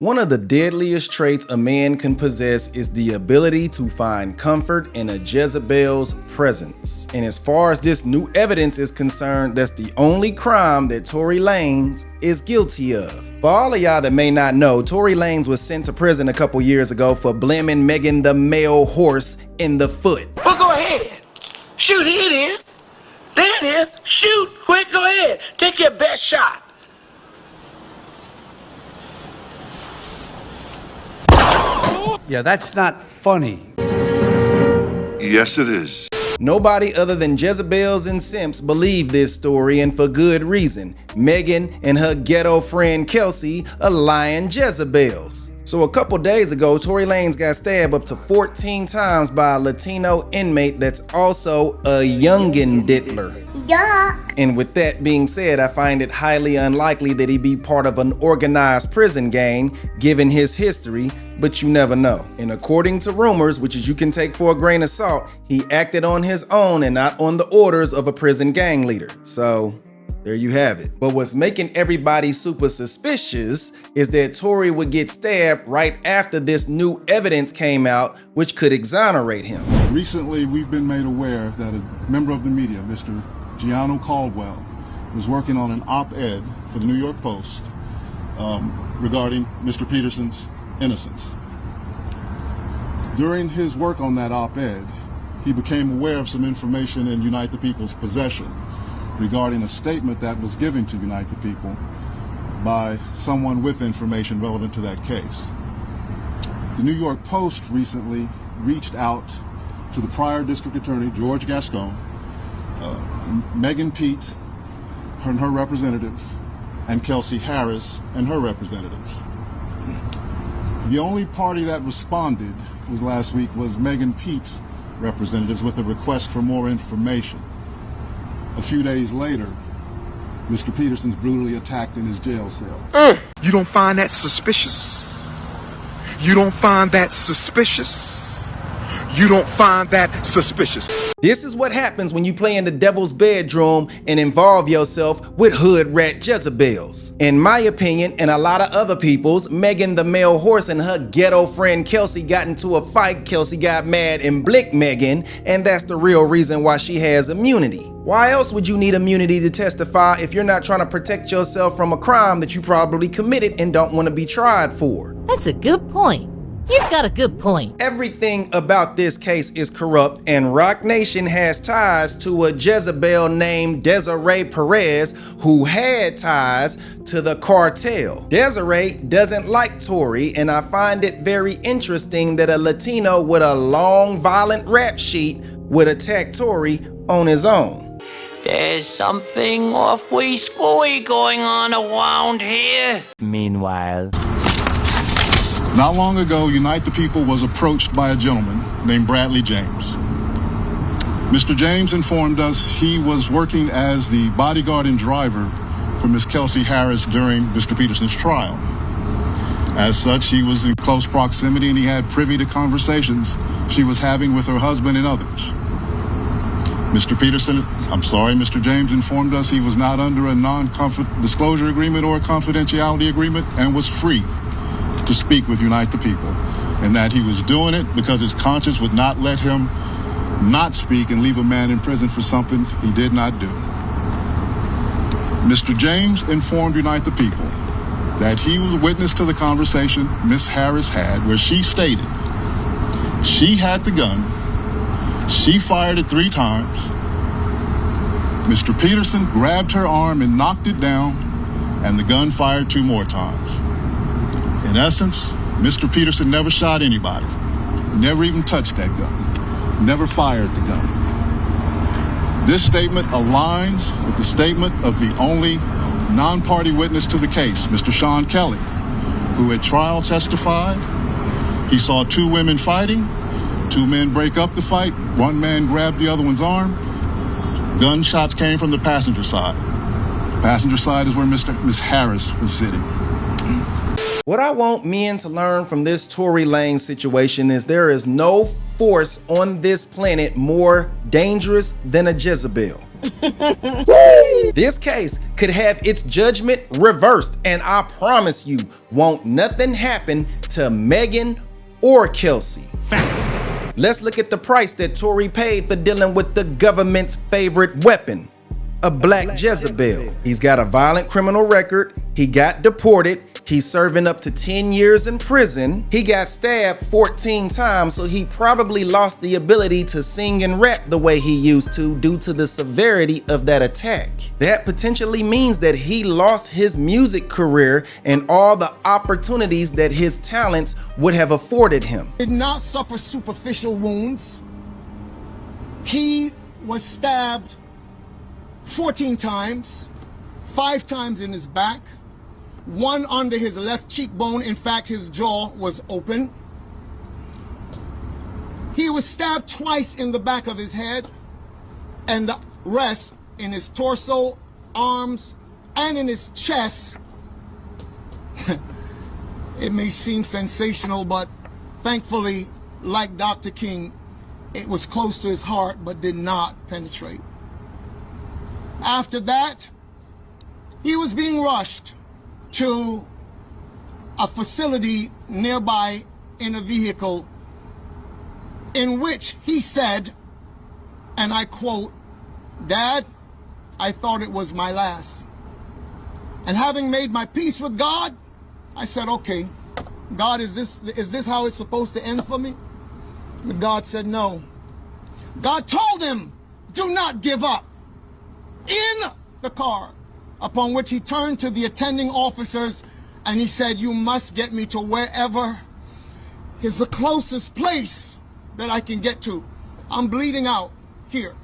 One of the deadliest traits a man can possess is the ability to find comfort in a Jezebel's presence. And as far as this new evidence is concerned, that's the only crime that Tory Lanez is guilty of. For all of y'all that may not know, Tory Lanez was sent to prison a couple years ago for blaming Megan the male horse in the foot. Well, go ahead. Shoot, here it is. There it is. Shoot, quick, go ahead. Take your best shot. Yeah, that's not funny. Yes, it is. Nobody other than Jezebels and simps believe this story, and for good reason. Megan and her ghetto friend Kelsey are lying Jezebels. So a couple days ago, Tory Lanez got stabbed up to 14 times by a Latino inmate that's also a youngin' diddler. Yeah. And with that being said, I find it highly unlikely that he be part of an organized prison gang, given his history, but you never know. And according to rumors, which you can take for a grain of salt, he acted on his own and not on the orders of a prison gang leader. So there you have it. But what's making everybody super suspicious is that Tory would get stabbed right after this new evidence came out, which could exonerate him. Recently, we've been made aware that a member of the media, Mr. Gianno Caldwell, was working on an op-ed for the New York Post regarding Mr. Peterson's innocence. During his work on that op-ed, he became aware of some information in Unite the People's possession regarding a statement that was given to Unite the People by someone with information relevant to that case. The New York Post recently reached out to the prior district attorney, George Gascon, Megan Pete and her representatives, and Kelsey Harris and her representatives. The only party that responded last week was Megan Pete's representatives with a request for more information. A few days later, Mr. Peterson's brutally attacked in his jail cell. You don't find that suspicious? You don't find that suspicious? You don't find that suspicious? This is what happens when you play in the devil's bedroom and involve yourself with hood rat Jezebels. In my opinion, and a lot of other people's, Megan the male horse and her ghetto friend Kelsey got into a fight. Kelsey got mad and blicked Megan, and that's the real reason why she has immunity. Why else would you need immunity to testify if you're not trying to protect yourself from a crime that you probably committed and don't want to be tried for? That's a good point. You've got a good point. Everything about this case is corrupt, and Rock Nation has ties to a Jezebel named Desiree Perez who had ties to the cartel. Desiree doesn't like Tory, and I find it very interesting that a Latino with a long violent rap sheet would attack Tory on his own. There's something awfully screwy going on around here. Meanwhile, Not long ago, Unite the People was approached by a gentleman named Bradley James. Mr. James informed us he was working as the bodyguard and driver for Miss Kelsey Harris during Mr. Peterson's trial. As such, he was in close proximity and he had privy to conversations she was having with her husband and others. Mr. James informed us he was not under a non-disclosure agreement or a confidentiality agreement and was free to speak with Unite the People, and that he was doing it because his conscience would not let him not speak and leave a man in prison for something he did not do. Mr. James informed Unite the People that he was a witness to the conversation Miss Harris had where she stated she had the gun, she fired it 3 times, Mr. Peterson grabbed her arm and knocked it down, and the gun fired 2 more times. In essence, Mr. Peterson never shot anybody, never even touched that gun, never fired the gun. This statement aligns with the statement of the only non-party witness to the case, Mr. Sean Kelly, who at trial testified he saw 2 women fighting, 2 men break up the fight, 1 man grabbed the other one's arm. Gunshots came from the passenger side. The passenger side is where Miss Harris was sitting. What I want men to learn from this Tory Lanez situation is there is no force on this planet more dangerous than a Jezebel. This case could have its judgment reversed, and I promise you, won't nothing happen to Megan or Kelsey. Fact. Let's look at the price that Tory paid for dealing with the government's favorite weapon, a black Jezebel. He's got a violent criminal record. He got deported. He's serving up to 10 years in prison. He got stabbed 14 times, so he probably lost the ability to sing and rap the way he used to due to the severity of that attack. That potentially means that he lost his music career and all the opportunities that his talents would have afforded him. Did not suffer superficial wounds. He was stabbed 14 times, 5 times in his back, 1 under his left cheekbone. In fact, his jaw was open. He was stabbed twice in the back of his head, and the rest in his torso, arms, and in his chest. It may seem sensational, but thankfully, like Dr. King, it was close to his heart but did not penetrate. After that, he was being rushed to a facility nearby in a vehicle in which he said, and I quote, "Dad, I thought it was my last." And having made my peace with God, I said, okay, God, is this how it's supposed to end for me? And God said no. God told him, do not give up. In the car, upon which he turned to the attending officers and he said, you must get me to wherever is the closest place that I can get to. I'm bleeding out here.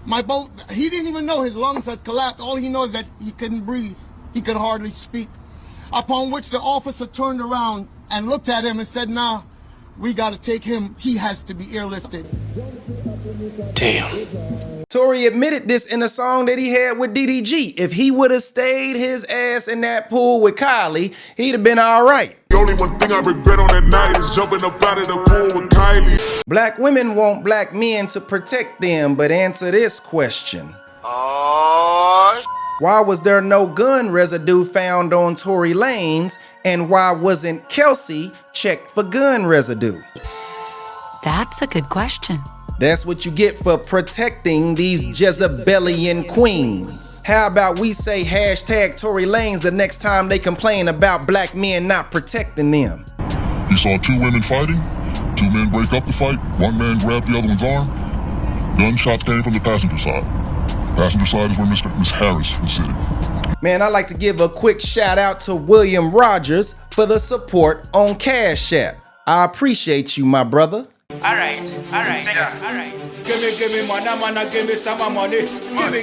My boat, he didn't even know his lungs had collapsed. All he knows is that he couldn't breathe. He could hardly speak. Upon which the officer turned around and looked at him and said, nah, we got to take him. He has to be airlifted. Damn. Tory admitted this in a song that he had with DDG. If he would have stayed his ass in that pool with Kylie, he'd have been all right. The only one thing I regret on that night is jumping up out of the pool with Kylie. Black women want black men to protect them, but answer this question. Why was there no gun residue found on Tory Lanez, and why wasn't Kelsey checked for gun residue? That's a good question. That's what you get for protecting these Jezebelian queens. How about we say hashtag Tory Lanez the next time they complain about black men not protecting them? He saw 2 women fighting, 2 men break up the fight, 1 man grabbed the other one's arm. Gunshots came from the passenger side. Passenger side is where Miss Harris was sitting. Man, I'd like to give a quick shout out to William Rogers for the support on Cash App. I appreciate you, my brother. Alright. Give me money, man, give me some money.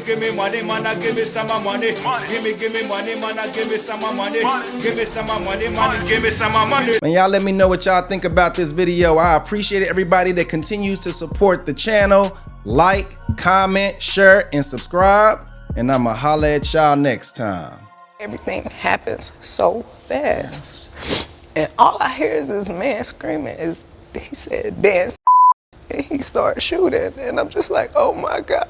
Give me money, man, give me some money. Give me money, man, give me some money. Give me some money, man, give me some money. Man, y'all let me know what y'all think about this video. I appreciate everybody that continues to support the channel. Like, comment, share, and subscribe. And I'ma holla at y'all next time. Everything happens so fast. And all I hear is this man screaming. He said, dance. And he started shooting. And I'm just like, oh my God.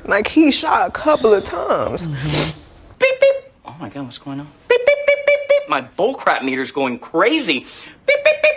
Like he shot a couple of times. Beep, beep. Oh my God, what's going on? Beep, beep, beep, beep, beep. My bullcrap meter's going crazy. Beep, beep, beep.